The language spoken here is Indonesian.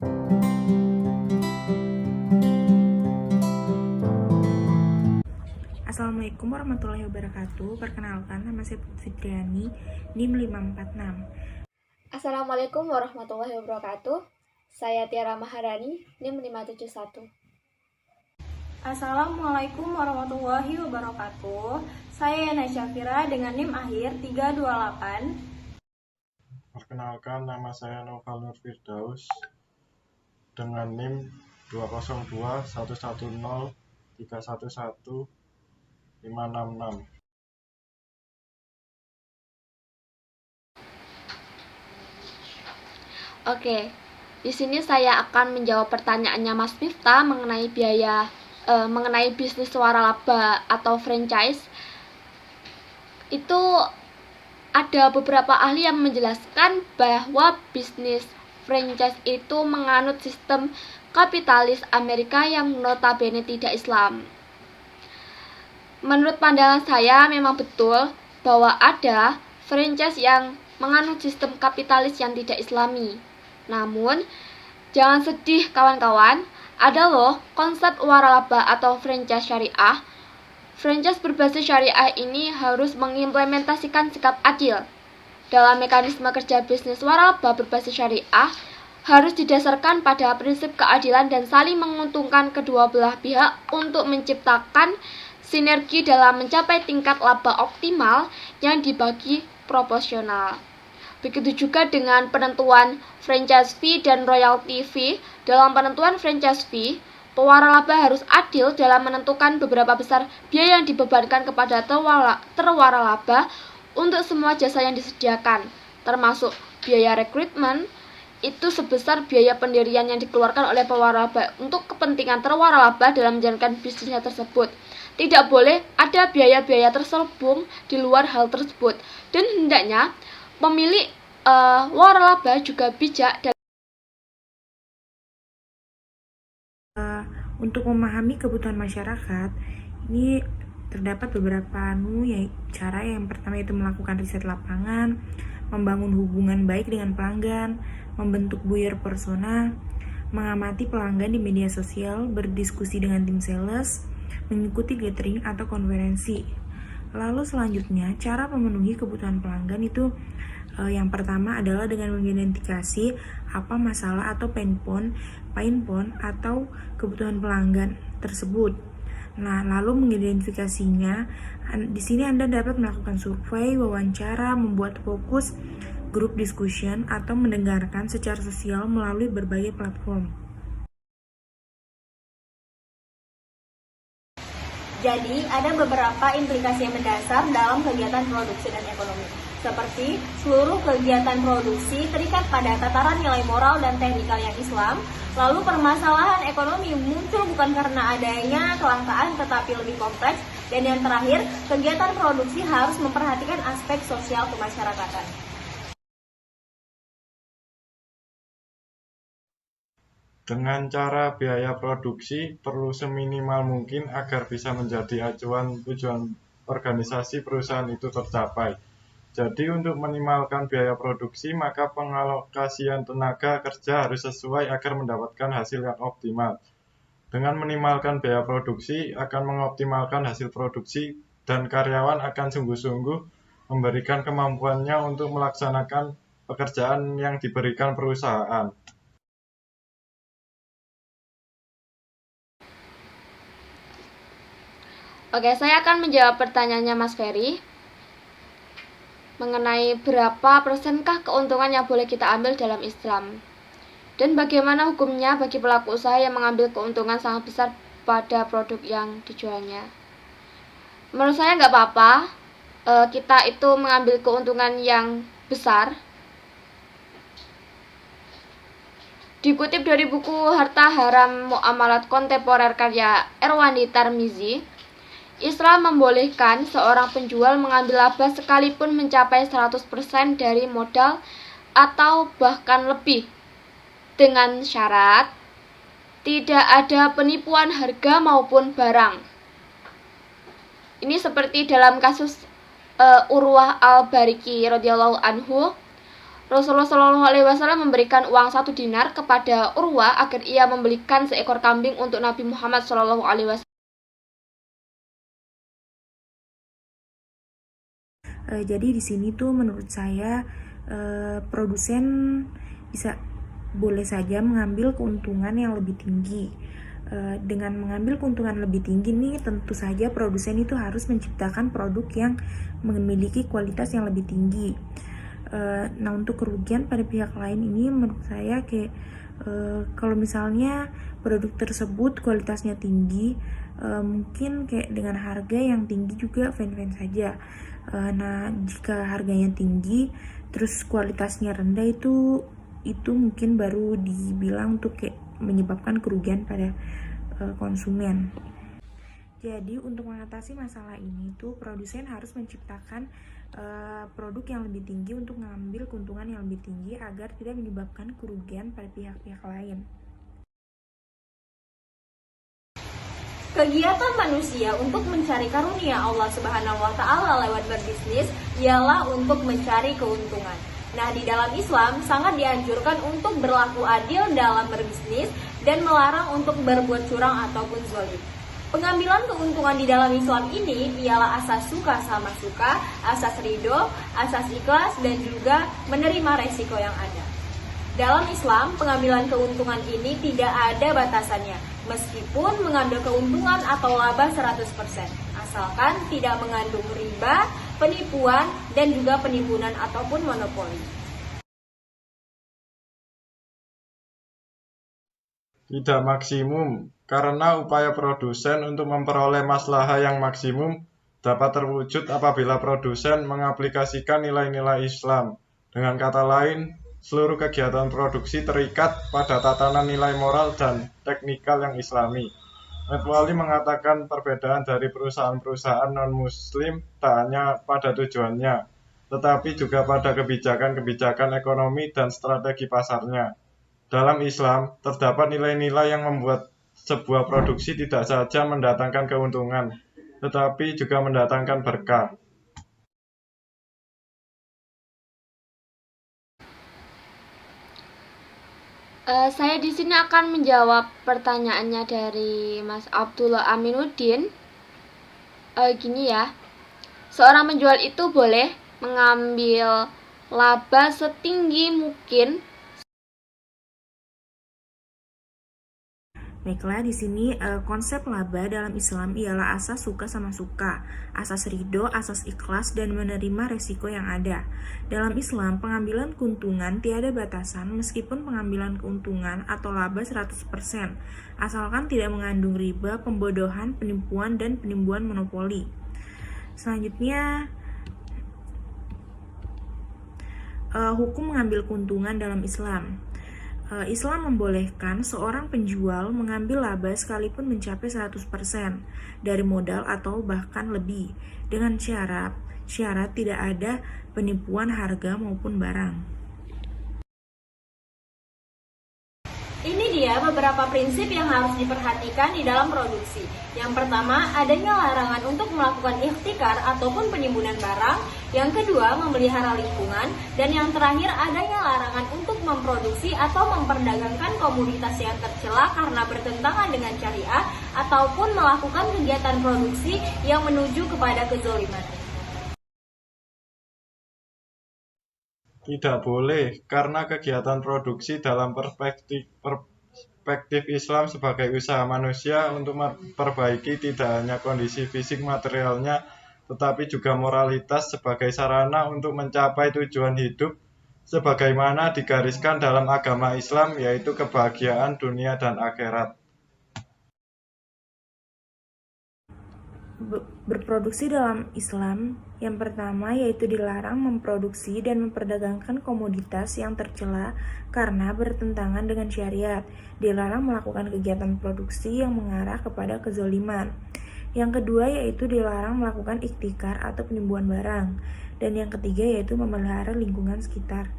Assalamualaikum warahmatullahi wabarakatuh. Perkenalkan, nama saya Putri Fitriani, NIM 546. Assalamualaikum warahmatullahi wabarakatuh. Saya Tiara Maharani, NIM 571. Assalamualaikum warahmatullahi wabarakatuh. Saya Yana Syafira dengan NIM akhir 328. Perkenalkan, nama saya Noval Nur Firdaus dengan NIM 202110311 Oke, di sini saya akan menjawab pertanyaannya Mas Miftah mengenai mengenai bisnis waralaba atau franchise. Itu ada beberapa ahli yang menjelaskan bahwa bisnis franchise itu menganut sistem kapitalis Amerika yang notabene tidak Islam. Menurut pandangan saya memang betul bahwa ada franchise yang menganut sistem kapitalis yang tidak Islami. Namun, jangan sedih kawan-kawan, ada loh konsep waralaba atau franchise syariah. Franchise berbasis syariah ini harus mengimplementasikan sikap adil. Dalam mekanisme kerja bisnis waralaba berbasis syariah, harus didasarkan pada prinsip keadilan dan saling menguntungkan kedua belah pihak untuk menciptakan sinergi dalam mencapai tingkat laba optimal yang dibagi proporsional. Begitu juga dengan penentuan franchise fee dan royalty fee. Dalam penentuan franchise fee, pewaralaba harus adil dalam menentukan beberapa besar biaya yang dibebankan kepada terwaralaba untuk semua jasa yang disediakan, termasuk biaya rekrutmen. Itu sebesar biaya pendirian yang dikeluarkan oleh pewaralaba untuk kepentingan terwaralaba dalam menjalankan bisnisnya tersebut. Tidak boleh ada biaya-biaya terselubung di luar hal tersebut, dan hendaknya pemilik waralaba juga bijak dan Untuk memahami kebutuhan masyarakat, ini terdapat beberapa cara. Yang pertama itu melakukan riset lapangan, membangun hubungan baik dengan pelanggan, membentuk buyer persona, mengamati pelanggan di media sosial, berdiskusi dengan tim sales, mengikuti gathering atau konferensi. Lalu selanjutnya, cara memenuhi kebutuhan pelanggan itu yang pertama adalah dengan mengidentifikasi apa masalah atau pain point atau kebutuhan pelanggan tersebut. Nah, lalu mengidentifikasinya, di sini Anda dapat melakukan survei, wawancara, membuat fokus group discussion, atau mendengarkan secara sosial melalui berbagai platform. Jadi, ada beberapa implikasi yang mendasar dalam kegiatan produksi dan ekonomi, seperti seluruh kegiatan produksi terikat pada tataran nilai moral dan teknikal yang Islam. Lalu permasalahan ekonomi muncul bukan karena adanya kelangkaan tetapi lebih kompleks. Dan yang terakhir, kegiatan produksi harus memperhatikan aspek sosial kemasyarakatan. Dengan cara biaya produksi perlu seminimal mungkin agar bisa menjadi acuan tujuan organisasi perusahaan itu tercapai. Jadi untuk meminimalkan biaya produksi, maka pengalokasian tenaga kerja harus sesuai agar mendapatkan hasil yang optimal. Dengan meminimalkan biaya produksi akan mengoptimalkan hasil produksi dan karyawan akan sungguh-sungguh memberikan kemampuannya untuk melaksanakan pekerjaan yang diberikan perusahaan. Oke, saya akan menjawab pertanyaannya Mas Ferry mengenai berapa persenkah keuntungan yang boleh kita ambil dalam Islam dan bagaimana hukumnya bagi pelaku usaha yang mengambil keuntungan sangat besar pada produk yang dijualnya. Menurut saya nggak apa-apa kita itu mengambil keuntungan yang besar. Dikutip dari buku Harta Haram Muamalat Kontemporer karya Erwandi Tarmizi, Islam membolehkan seorang penjual mengambil laba sekalipun mencapai 100% dari modal atau bahkan lebih, dengan syarat tidak ada penipuan harga maupun barang. Ini seperti dalam kasus Urwah al-Bariki radhiyallahu anhu. Rasulullah Shallallahu Alaihi Wasallam memberikan uang 1 dinar kepada Urwa agar ia membelikan seekor kambing untuk Nabi Muhammad Shallallahu Alaihi Wasallam. Jadi di sini tuh menurut saya produsen boleh saja mengambil keuntungan yang lebih tinggi. Dengan mengambil keuntungan lebih tinggi nih, tentu saja produsen itu harus menciptakan produk yang memiliki kualitas yang lebih tinggi. Nah, untuk kerugian pada pihak lain ini menurut saya kayak kalau misalnya produk tersebut kualitasnya tinggi, mungkin kayak dengan harga yang tinggi juga fine-fine saja. Nah, jika harganya tinggi terus kualitasnya rendah, itu mungkin baru dibilang untuk kayak menyebabkan kerugian pada konsumen. Jadi untuk mengatasi masalah ini tuh produsen harus menciptakan produk yang lebih tinggi untuk mengambil keuntungan yang lebih tinggi agar tidak menyebabkan kerugian pada pihak-pihak lain. Kegiatan manusia untuk mencari karunia Allah Subhanahu wa taala lewat berbisnis ialah untuk mencari keuntungan. Nah, di dalam Islam sangat dianjurkan untuk berlaku adil dalam berbisnis dan melarang untuk berbuat curang ataupun zalim. Pengambilan keuntungan di dalam Islam ini ialah asas suka sama suka, asas ridho, asas ikhlas, dan juga menerima resiko yang ada. Dalam Islam, pengambilan keuntungan ini tidak ada batasannya, meskipun mengambil keuntungan atau laba 100%, asalkan tidak mengandung riba, penipuan, dan juga penimbunan ataupun monopoli. Tidak maksimum, karena upaya produsen untuk memperoleh maslahah yang maksimum dapat terwujud apabila produsen mengaplikasikan nilai-nilai Islam. Dengan kata lain, seluruh kegiatan produksi terikat pada tatanan nilai moral dan teknikal yang islami. Metwali mengatakan perbedaan dari perusahaan-perusahaan non-muslim tak hanya pada tujuannya, tetapi juga pada kebijakan-kebijakan ekonomi dan strategi pasarnya. Dalam Islam, terdapat nilai-nilai yang membuat sebuah produksi tidak saja mendatangkan keuntungan, tetapi juga mendatangkan berkah. Saya di sini akan menjawab pertanyaannya dari Mas Abdullah Aminuddin. Gini ya, seorang penjual itu boleh mengambil laba setinggi mungkin. Baiklah, di sini konsep laba dalam Islam ialah asas suka sama suka, asas ridho, asas ikhlas, dan menerima resiko yang ada. Dalam Islam, pengambilan keuntungan tiada batasan meskipun pengambilan keuntungan atau laba 100%, asalkan tidak mengandung riba, pembodohan, penipuan, dan penimbunan monopoli. Selanjutnya, hukum mengambil keuntungan dalam Islam. Islam membolehkan seorang penjual mengambil laba sekalipun mencapai 100% dari modal atau bahkan lebih, dengan syarat tidak ada penipuan harga maupun barang. Ini dia beberapa prinsip yang harus diperhatikan di dalam produksi. Yang pertama, adanya larangan untuk melakukan ihtikar ataupun penimbunan barang. Yang kedua, memelihara lingkungan. Dan yang terakhir, adanya larangan untuk memproduksi atau memperdagangkan komoditas yang tercela karena bertentangan dengan syariah ataupun melakukan kegiatan produksi yang menuju kepada kezaliman. Tidak boleh, karena kegiatan produksi dalam perspektif Islam sebagai usaha manusia untuk memperbaiki tidak hanya kondisi fisik materialnya, tetapi juga moralitas sebagai sarana untuk mencapai tujuan hidup sebagaimana digariskan dalam agama Islam, yaitu kebahagiaan dunia dan akhirat. Berproduksi dalam Islam, yang pertama yaitu dilarang memproduksi dan memperdagangkan komoditas yang tercela karena bertentangan dengan syariat. Dilarang melakukan kegiatan produksi yang mengarah kepada kezaliman. Yang kedua yaitu dilarang melakukan ihtikar atau penimbunan barang. Dan yang ketiga yaitu memelihara lingkungan sekitar.